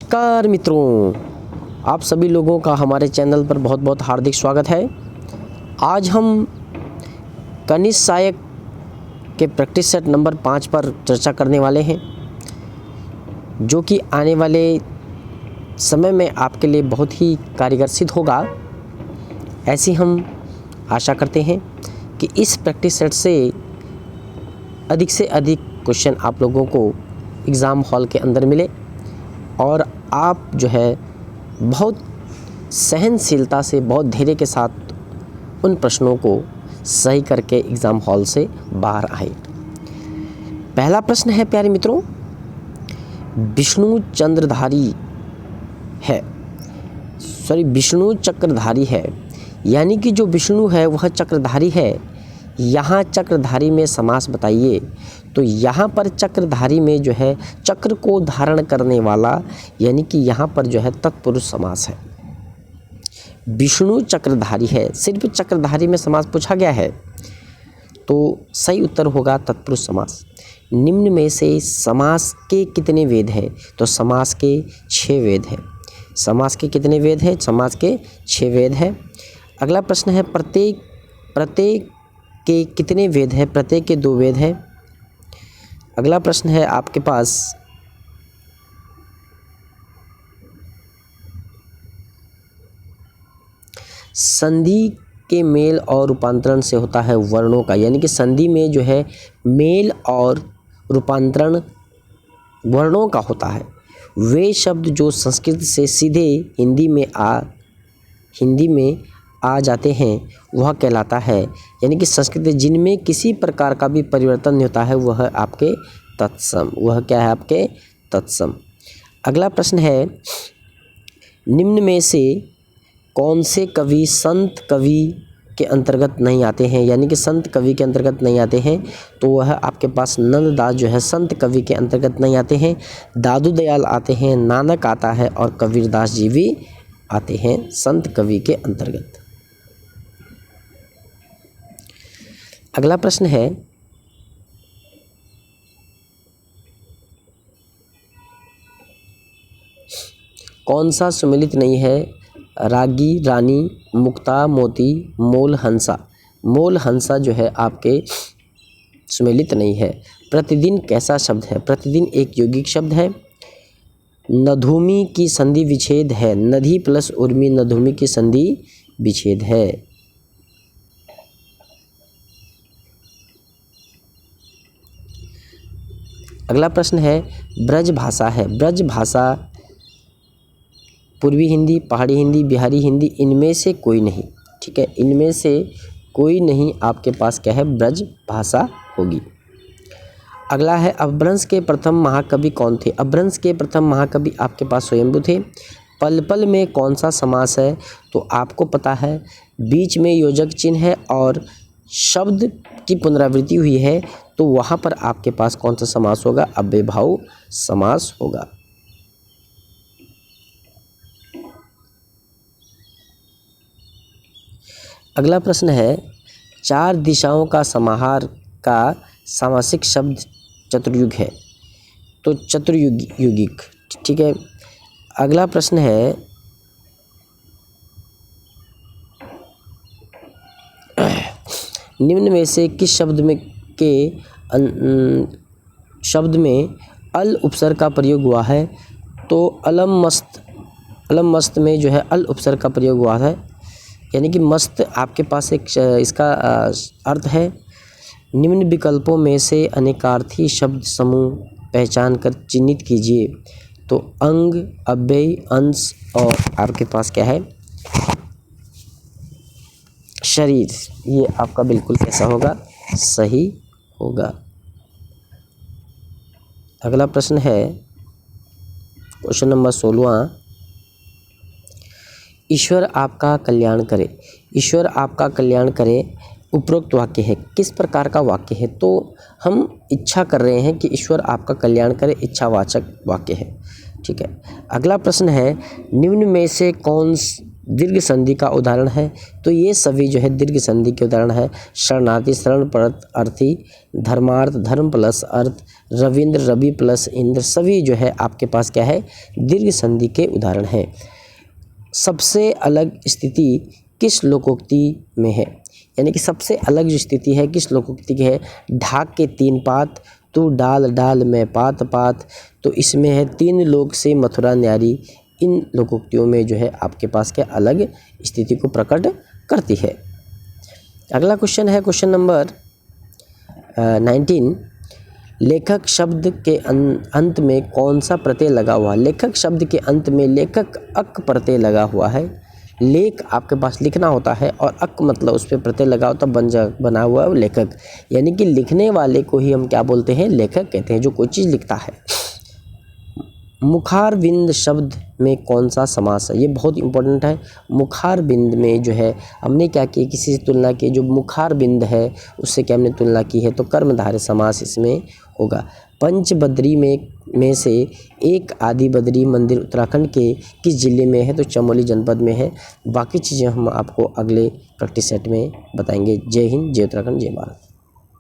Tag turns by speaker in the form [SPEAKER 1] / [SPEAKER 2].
[SPEAKER 1] नमस्कार मित्रों, आप सभी लोगों का हमारे चैनल पर बहुत बहुत हार्दिक स्वागत है। आज हम कनिष्क सहायक के प्रैक्टिस सेट नंबर 5 पर चर्चा करने वाले हैं, जो कि आने वाले समय में आपके लिए बहुत ही कारगर सिद्ध होगा। ऐसी हम आशा करते हैं कि इस प्रैक्टिस सेट से अधिक क्वेश्चन आप लोगों को एग्ज़ाम हॉल के अंदर मिले और आप जो है बहुत सहनशीलता से, बहुत धैर्य के साथ उन प्रश्नों को सही करके एग्ज़ाम हॉल से बाहर आए। पहला प्रश्न है प्यारे मित्रों, विष्णु चक्रधारी है, यानी कि जो विष्णु है वह चक्रधारी है। यहाँ चक्रधारी में समास बताइए। तो यहाँ पर चक्रधारी में जो है चक्र को धारण करने वाला, यानी कि यहाँ पर जो है तत्पुरुष समास है। विष्णु चक्रधारी है, सिर्फ चक्रधारी में समास पूछा गया है, तो सही उत्तर होगा तत्पुरुष समास। निम्न में से समास के कितने वेद हैं? तो समास के 6 वेद हैं। समास के कितने वेद हैं? समास के 6 वेद हैं। अगला प्रश्न है, प्रत्येक के कितने वेद हैं? प्रत्येक के 2 वेद हैं। अगला प्रश्न है आपके पास, संधि के मेल और रूपांतरण से होता है वर्णों का, यानी कि संधि में जो है मेल और रूपांतरण वर्णों का होता है। वे शब्द जो संस्कृत से सीधे हिंदी में आ जाते हैं वह कहलाता है, यानी कि संस्कृत जिनमें किसी प्रकार का भी परिवर्तन नहीं होता है वह आपके तत्सम, वह क्या है आपके तत्सम। अगला प्रश्न है, निम्न में से कौन से कवि संत कवि के अंतर्गत नहीं आते हैं? यानी कि संत कवि के अंतर्गत नहीं आते हैं, तो वह आपके पास नंददास जो है संत कवि के अंतर्गत नहीं आते हैं। दादू दयाल आते हैं, नानक आता है और कबीरदास जी भी आते हैं संत कवि के अंतर्गत। अगला प्रश्न है, कौन सा सुमेलित नहीं है? रागी, रानी, मुक्ता, मोती, मोल, हंसा। मोल हंसा जो है आपके सुमेलित नहीं है। प्रतिदिन कैसा शब्द है? प्रतिदिन एक यौगिक शब्द है। नधूमि की संधि विच्छेद है। नधी प्लस उर्मी, नधूमि की संधि विच्छेद है। अगला प्रश्न है, ब्रज भाषा है। ब्रज भाषा पूर्वी हिंदी, पहाड़ी हिंदी, बिहारी हिंदी, इनमें से कोई नहीं। ठीक है, इनमें से कोई नहीं आपके पास क्या है? ब्रज भाषा होगी। अगला है, अपभ्रंश के प्रथम महाकवि कौन थे? अपभ्रंश के प्रथम महाकवि आपके पास स्वयंभू थे। पल पल में कौन सा समास है? तो आपको पता है, बीच में योजक चिन्ह है और शब्द की पुनरावृत्ति हुई है, तो वहाँ पर आपके पास कौन सा समास होगा? अव्ययभाव समास होगा। अगला प्रश्न है, 4 दिशाओं का समाहार का सामासिक शब्द चतुर्युग है। तो चतुर्युगिक। ठीक है। अगला प्रश्न है, निम्न में से किस शब्द में अल उपसर्ग का प्रयोग हुआ है? तो अलम मस्त में जो है अल उपसर्ग का प्रयोग हुआ है, यानी कि मस्त आपके पास एक इसका अर्थ है। निम्न विकल्पों में से अनेकार्थी शब्द समूह पहचान कर चिन्हित कीजिए। तो अंग, अव्यय, अंश और आपके पास क्या है? शरीर। ये आपका बिल्कुल कैसा होगा? सही होगा। अगला प्रश्न है, क्वेश्चन नंबर 16, ईश्वर आपका कल्याण करे। ईश्वर आपका कल्याण करे उपरोक्त वाक्य है, किस प्रकार का वाक्य है? तो हम इच्छा कर रहे हैं कि ईश्वर आपका कल्याण करे, इच्छावाचक वाक्य है। ठीक है। अगला प्रश्न है, निम्न में से कौन दीर्घ संधि का उदाहरण है? तो ये सभी जो है दीर्घ संधि के उदाहरण है। शरणार्थी, शरण परत अर्थी, धर्मार्थ, धर्म प्लस अर्थ, रविंद्र, रवि प्लस इंद्र, सभी जो है आपके पास क्या है, दीर्घ संधि के उदाहरण हैं। सबसे अलग स्थिति किस लोकोक्ति में है, यानी कि सबसे अलग जो स्थिति है किस लोकोक्ति की है, ढाक के 3 पात, तू डाल डाल मैं पात पात, तो इसमें है 3 लोक से मथुरा न्यारी। इन लोकोक्तियों में जो है आपके पास क्या अलग स्थिति को प्रकट करती है। अगला क्वेश्चन है क्वेश्चन नंबर 19। लेखक शब्द के अंत में कौन सा प्रत्यय लगा हुआ है। लेखक शब्द के अंत में लेखक अक प्रत्यय लगा हुआ है। लेख आपके पास लिखना होता है और अक मतलब उस पर प्रत्यय लगा होता बना हुआ है वो लेखक, यानी कि लिखने वाले को ही हम क्या बोलते हैं, लेखक कहते हैं, जो कोई चीज़ लिखता है। मुखारबिंद शब्द में कौन सा समास है, ये बहुत इंपॉर्टेंट है। मुखारबिंद में जो है हमने क्या किया, किसी से तुलना की, जो मुखारबिंद है उससे क्या हमने तुलना की है, तो कर्मधारय समास इसमें होगा। पंचबद्री में से एक आदि बद्री मंदिर उत्तराखंड के किस जिले में है, तो चमोली जनपद में है। बाकी चीज़ें हम आपको अगले प्रैक्टिस सेट में बताएंगे। जय हिंद, जय उत्तराखंड, जय भारत।